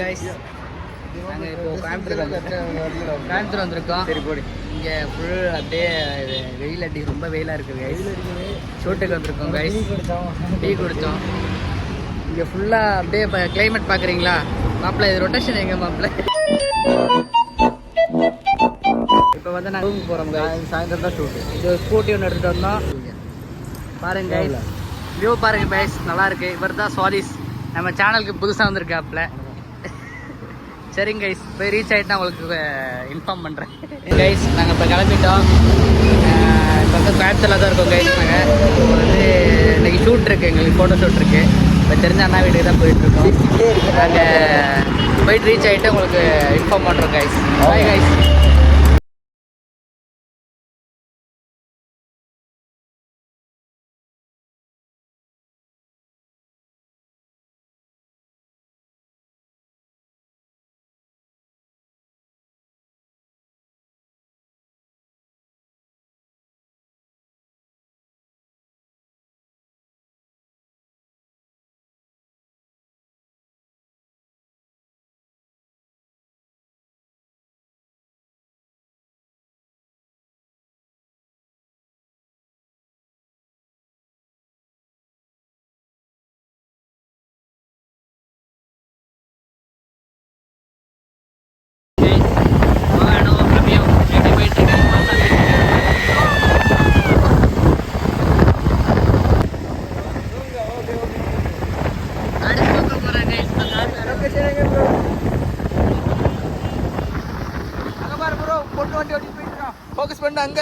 Guys நாங்கள் இப்போ கோயம்புத்தூர் வந்திருக்கோம். சரி போடு. இங்கே ஃபுல் அப்படியே வெயில் அடி ரொம்ப வெயிலாக இருக்குது கைஸ். ஷூட்டுக்கு வந்திருக்கோம் கைஸ். டீ குடித்தோம். இங்கே ஃபுல்லாக அப்படியே இப்போ கிளைமேட் பார்க்குறீங்களா மாப்பிள்ள? இது ரொட்டேஷன் எங்கே மாப்பிள்ள? இப்போ வந்து நாங்கள் போகிறோம் கைஸ். சாயந்தரம் தான் ஷூட்டு. இது ஸ்கூட்டி ஒன்று எடுத்துகிட்டு வந்தோம். பாருங்க கைஸ், வியூ பாருங்க கைஸ், நல்லா இருக்கு. இவர் தான் சுவாதிஸ், நம்ம சேனலுக்கு புதுசாக வந்திருக்காப்புல. சரிங்க கைஸ், போய் ரீச் ஆகிட்டு நான் உங்களுக்கு இன்ஃபார்ம் பண்ணுறேன். கைஸ் நாங்கள் இப்போ கிளம்பிட்டோம். இப்போ வந்து கோயம்புத்தூரில் தான் இருக்கோம் கைஸ். நாங்கள் இப்போ வந்து இன்றைக்கி ஷூட் இருக்குது, எங்களுக்கு ஃபோட்டோ ஷூட் இருக்குது. இப்போ தெரிஞ்ச அண்ணா வீட்டுக்கு தான் போயிட்டுருக்கோம். நாங்கள் போயிட்டு ரீச் ஆகிட்டு உங்களுக்கு இன்ஃபார்ம் பண்ணுறோம் கைஸ். Bye guys. ஃபோக்கஸ் பண்ண அங்க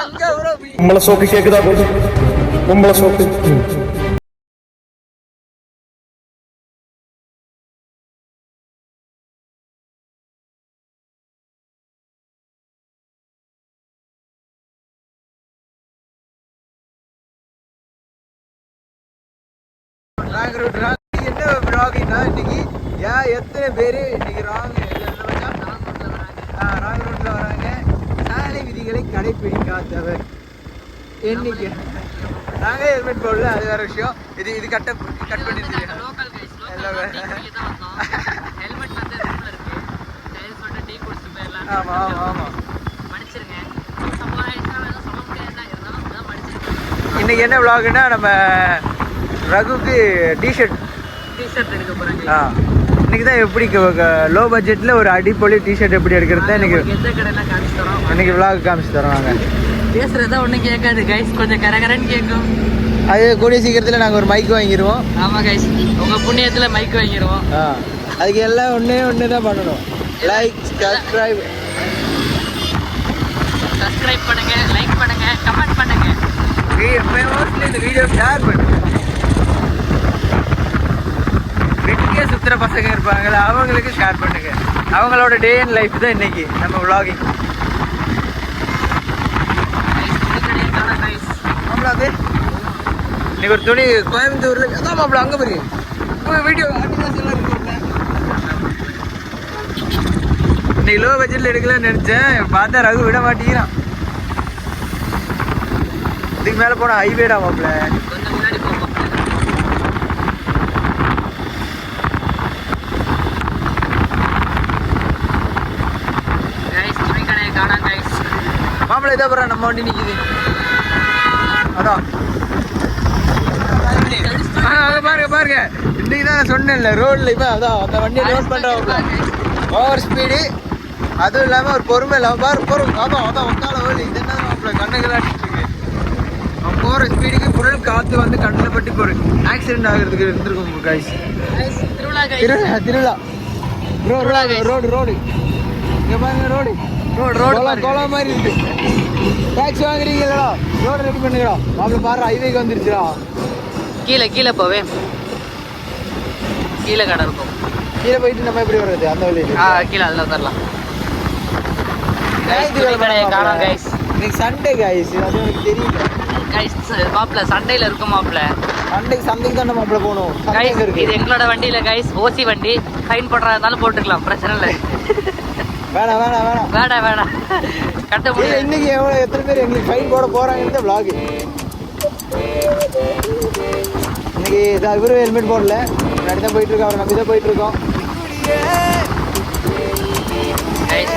அங்க ப்ரோ. உங்கள சோக்கு கேக்குதா? உங்கள சோக்கு ராங் ரூட். என்ன ப்ளாகிங்னா இன்னைக்கு எத்தனை பேர் இன்னைக்கு ராங் ரூட்ல வராங்க. சாலை விதிகளை கடைபிடிக்காதவர் இன்னைக்கு நாங்கள் ஹெல்மெட் போடல, அது வேற விஷயம். இது கட் பண்ணிருக்கீங்க. ஆமா ஆமா ஆமா. இன்னைக்கு என்ன விளாகுன்னா, நம்ம ரகுக்கு டிஷர்ட் எடுக்க போறாங்க. இன்னைக்கு தான் எப்படி லோ பட்ஜெட்ல ஒரு அடிப்பொலி டிஷர்ட் எப்படி எடுக்கிறது இன்னைக்கு விளாக் காமிச்சு தரோம். நாங்கள் பேசுறதா ஒன்றும் கேட்காது கைஸ், கொஞ்சம் கரகரன்னு கேட்கும். அது கூடிய சீக்கிரத்தில் நாங்கள் ஒரு மைக் வாங்கிடுவோம். ஆமாம் கைஸ், உங்கள் புண்ணியத்தில் மைக் வாங்கிடுவோம். அதுக்கு எல்லாம் ஒன்று தான் பண்ணணும். லைக், சப்ஸ்கிரைப் பண்ணுங்க, லைக் பண்ணுங்க, கமெண்ட் பண்ணுங்க. இந்த வீடியோ ஷேர் பண்ணுங்க. வெட்டியே சுற்றுற பசங்க இருப்பாங்களா, அவங்களுக்கு ஷேர் பண்ணுங்க. அவங்களோட டே அண்ட் லைஃப் தான் இன்னைக்கு நம்ம விளாகிங். மாப்பிள இன்னைக்கு ஒரு துணி கோயம்புத்தூர்ல அதான் மாப்பிள அங்கே போய் வீடியோ இன்னைக்கு லோ பட்ஜெட்ல எடுக்கலாம்னு நினைச்சேன். பார்த்தா ரகு விட மாட்டேங்கிறான். இதுக்கு மேலே போனால் ஹைவேடா மாப்பிள. மாப்பிள இதான் போகிறா, நம்ம வண்டி நிற்கிது. அதான் பாருங்க இன்னைக்கு தான் சொன்னேன்ல ரோட்ல. இப்போ அதான் அந்த வண்டியை லோட் பண்ணுறவங்க ஓவர் ஸ்பீடு, அதுவும் இல்லாமல் ஒரு பொறுமை இல்லாமல் பொறுமை. அதான் உட்கால ஓடி. இது என்ன மாப்பிள கண்ணுகள் அடிச்சுட்டு இருக்கு. அவன் போகிற ஸ்பீடுக்கு புரல் காற்று வந்து கண்ணில் பட்டு ஒரு ஆக்சிடென்ட் ஆகிறதுக்கு இருந்திருக்கும் கைஸ். திருவிழா ரோடு இங்கே பாருங்க. ரோடு கோலம் மாதிரி இருக்கு. டாக்ஸி வாங்குறீங்களா? ரோடு ரெடி பண்ணுங்கடா. மாப்பிள பாரு, ஹைவேக்கு வந்துருச்சுடா. கீழே போவேன். கீழே கடை இருக்கும். கீழே போயிட்டு நம்ம எப்படி வர்றது? அந்த வழியில் கீழே அதில் வந்துடலாம். காணோம் கைஸ். இன்னைக்கு சண்டே கைஸ், அது எனக்கு தெரியல கைஸ். மாப்பிள சண்டையில் இருக்கும் மாப்பிள. சந்தைக்கு தான் மாப்பிள போகணும். இது எங்களோட வண்டியில கைஸ், ஓசி வண்டி. ஃபைன் போடுறதா இருந்தாலும் போட்டுக்கலாம், பிரச்சனை இல்லை. வேணாம் கட்ட முடியல. இன்னைக்கு எத்தனை பேர் எங்களுக்கு ஃபைன் போட போறாங்கன்னு விளாக். இன்னைக்கு இவரும் ஹெல்மெட் போடல, முன்னாடி தான் போயிட்டு இருக்கோம். அவரை நம்பி தான் போயிட்டு இருக்கோம்.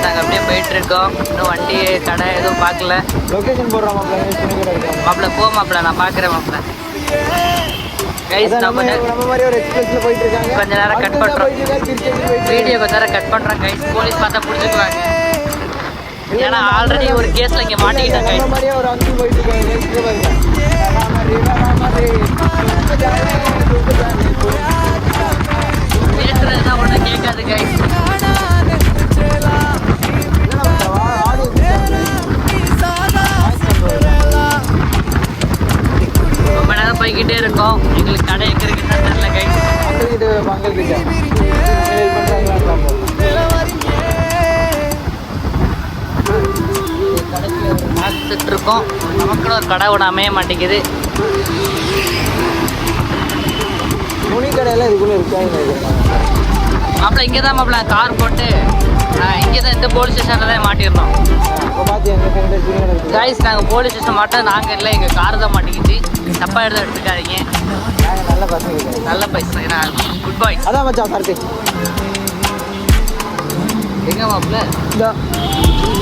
கைஸ் நாங்கள் அப்படியே போயிட்டு இருக்கோம். இன்னும் வண்டி கடை எதுவும் பார்க்கல. லொகேஷன் போடுறோம் மாப்பிள்ள. மாப்பிள்ள போ மாப்பிள்ள, நான் பார்க்குறேன் மாப்பிள்ள. கைஸ் நம்ம மாதிரி ஒரு எக்ஸ்பிரஸ்ல போயிட்டு இருக்காங்க. கொஞ்ச நேரம் கட் பண்ணுறோம், வீடியோ கொஞ்ச நேரம் கட் பண்ணுறோம் கைஸ். போலீஸ் பார்த்தா பிடிச்சிக்குவாங்க. ஏன்னா ஆல்ரெடி ஒரு கேஸில் இங்கே மாட்டிக்கிட்டேன் கைஸ். நம்ம மாதிரியே ஒரு அங்கிள் போயிட்டு இருக்காங்க. பேசுறதுதான் ஒன்றும் கேட்காது கைஸ். ரொம்ப நேரம் போய்கிட்டே இருக்கோம். எங்களுக்கு கடை எங்க இருக்குன்னு தெரியல கைஸ். பார்த்துட்டு இருக்கோம். நமக்குன்னு ஒரு கடை ஒன்று அமைய மாட்டேங்குது. துணி கடையெல்லாம் இதுக்குள்ள இருக்காங்க. மாப்பிள்ள இங்கே தான் மாப்பிள்ள கார் போட்டு இங்கே தான் இந்த போலீஸ் ஸ்டேஷனில் தான் மாட்டியிருந்தோம் கைஸ். நாங்கள் போலீஸ் ஸ்டேஷன் மாட்டோம், நாங்கள் இல்லை, எங்கள் கார் தான் மாட்டிக்கிச்சு. தப்பாக எடுத்துக்காதீங்க. நல்ல பசங்க, நல்ல பைசா, குட் பாய். அதான் மச்சான் கார்த்திக். எங்க மாப்பிள்ள?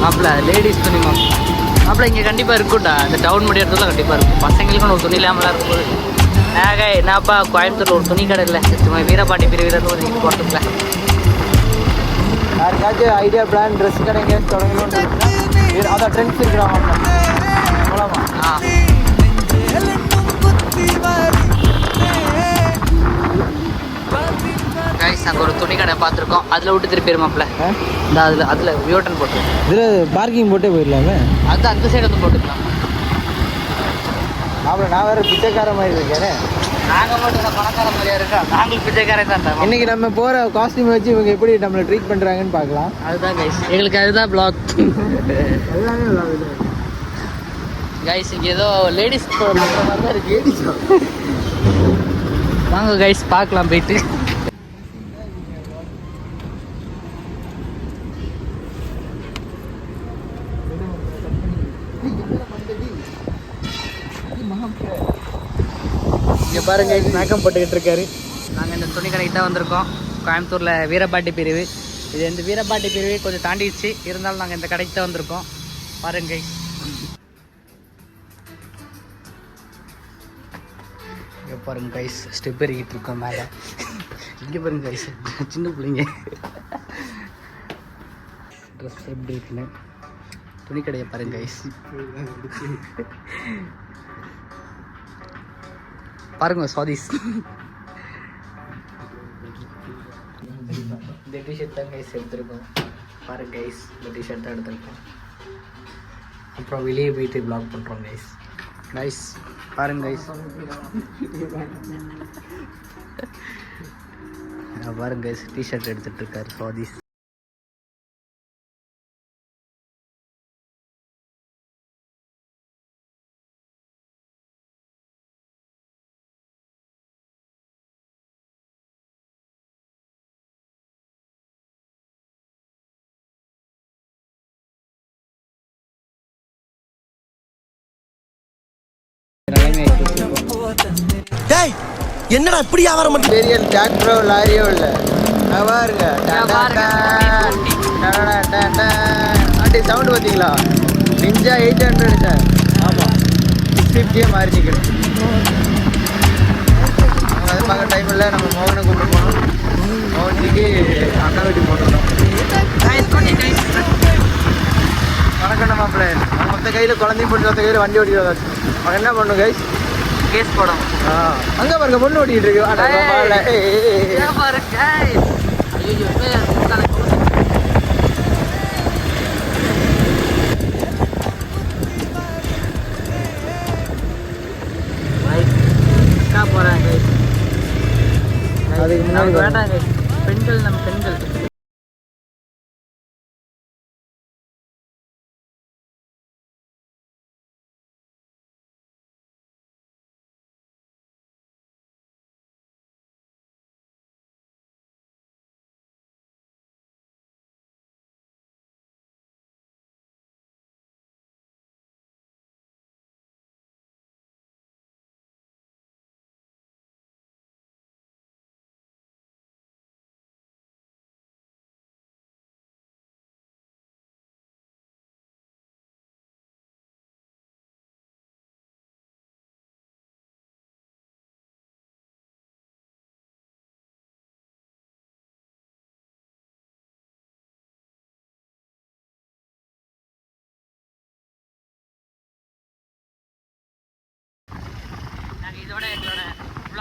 மாப்பிள்ள லேடிஸ் துணி மாப்பிள்ள இங்கே கண்டிப்பாக இருக்கும்டா. இந்த டவுன் மீடிய இடத்துல கண்டிப்பாக இருக்கும். பசங்களுக்கும் ஒரு துணி இல்லாமலாம் இருக்கும்போது என்னப்பா கோயம்புத்தூர்ல ஒரு துணி கடை இல்லை, சும்மா வீரபாண்டி பிரிவிலன்னு ஒரு இது போட்டுக்கல. யாருக்காச்சும் ஐடியா பிளான் ட்ரெஸ் கடை எங்கேயாச்சும் தொடங்கணும்னு அதான் ட்ரெண்ட்ஸ் இருக்கிறாங்க போலாமா? கைஸ் நாங்கள் ஒரு துணி கடை பார்த்துருக்கோம், அதில் விட்டு திருப்பி மாப்பிள்ள. இந்த அதில் வியோட்டன் போட்டு இதில் பார்க்கிங் போட்டே போயிடலாமே. அது அந்த சைடு வந்து போட்டுக்கலாம். அப்புறம் நான் வேறு பிச்சைக்கார மாதிரி இருக்கேன். நாங்கள் மட்டும் பணக்கார மாதிரியா இருக்கா? நாங்கள் பிச்சைக்காரன் தான். இன்னைக்கு நம்ம போகிற காஸ்டியூம் வச்சு இவங்க எப்படி நம்மளை ட்ரீட் பண்ணுறாங்கன்னு பார்க்கலாம். அதுதான் கைஸ், எங்களுக்கு அதுதான் பிளாக். கைஸ் இங்கே ஏதோ லேடிஸ் பண்ணுற மாதிரி தான் இருக்கு. வாங்க கைஸ் பார்க்கலாம் போயிட்டு. இங்கே பாருங்க, மேக்கப் போட்டுக்கிட்டு இருக்காரு. நாங்கள் இந்த துணி கடைக்கு தான் வந்திருக்கோம். கோயம்புத்தூரில் வீரபாட்டி பிரிவு. இது இந்த வீரபாட்டி பிரிவு கொஞ்சம் தாண்டிடுச்சு, இருந்தாலும் நாங்கள் இந்த கடைக்கு தான் வந்திருக்கோம். பாருங்க இங்கே பாருங்க கைஸ், ஸ்டெப் ஏறிக்கிட்டு இருக்கோம் மேலே. இங்கே பாருங்க கைஸ், சின்ன பிள்ளைங்க ட்ரெஸ் எப்படி இருக்குன்னு. துணி கடையை பாருங்க கைஸ். பாருங்க சுவாதிஸ். இந்த டிஷர்ட் தான் கைஸ் எடுத்துருக்கோம். பாருங்க கைஸ், இந்த டிஷர்ட் தான் எடுத்துருக்கோம். அப்புறம் வெளியே போயிட்டு ப்ளாக் பண்ணுறோம் கைஸ். கைஸ் பாருங்க கைஸ், பாருங்க கைஸ், டிஷர்ட் எடுத்துகிட்டு இருக்காரு சுவாதிஸ். டேய் என்னடா இப்படி வியாபாரம் பண்ற? பெரிய டிராக்டரோ லாரியோ இல்லை, பாருங்க ஆண்டி சவுண்டு பார்த்தீங்களா? Ninja 800 sir. ஆமாம், 650 மாறி நிற்கணும். அது பார்க்க டைம் இல்லை. நம்ம மோகனை கூப்பிட்டு போனோம். மோகனுக்கு அக்கா வீட்டுக்கு போட்டோம். வணக்கம் மாப்பிள்ளை. மொத்த கையில் குழந்தையும் போட்டு மொத்த கையில் வண்டி ஓடிக்கிறதா. அவன் என்ன பண்ணும் கைஸ்? கேஸ் போடும். அங்கே பாருங்க, பொண்ணு ஓட்டிக்கிட்டு இருக்கு. அதுக்கு முன்னாடி வேண்டாம் பெண்கள், நம்ம பெண்கள்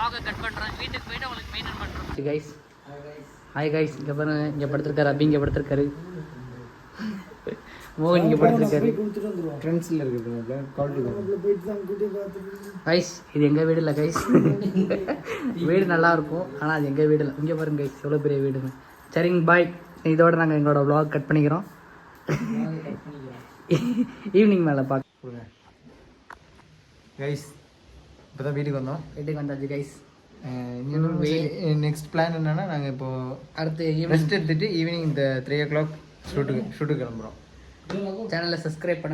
vlog-அ கட் பண்ணுறோம். வீட்டுக்கு போயிட்டு உங்களுக்கு மெயின்டைன் பண்ணுறோம். கைஸ் ஹாய் கைஸ், இங்கே பாருங்க, இங்கே படுத்துருக்காரு அபி, இங்கே படுத்துருக்காரு மோகன், இங்கே படுத்துருக்காரு. ஃப்ரெண்ட்ஸில் இருக்குது கைஸ் இது எங்கள் வீடு இல்லை கைஸ். வீடு நல்லா இருக்கும், ஆனால் அது எங்கள் வீடு இல்லை. இங்கே பாருங்க கைஸ் எவ்வளோ பெரிய வீடுங்க. சரிங்க பாய், இதோட நாங்கள் எங்களோட vlog கட் பண்ணிக்கிறோம். ஈவினிங் மேலே பார்க்க கைஸ். இப்போ தான் வீட்டுக்கு வந்தோம். வீட்டுக்கு வந்தாச்சு கைஸ். நெக்ஸ்ட் பிளான் என்னன்னா, நாங்கள் இப்போ அடுத்து ரெஸ்ட் எடுத்துட்டு ஈவினிங் இந்த 3 o'clock ஷூட்டுக்கு கிளம்புறோம். சேனலை சப்ஸ்கிரைப் பண்ணுங்க.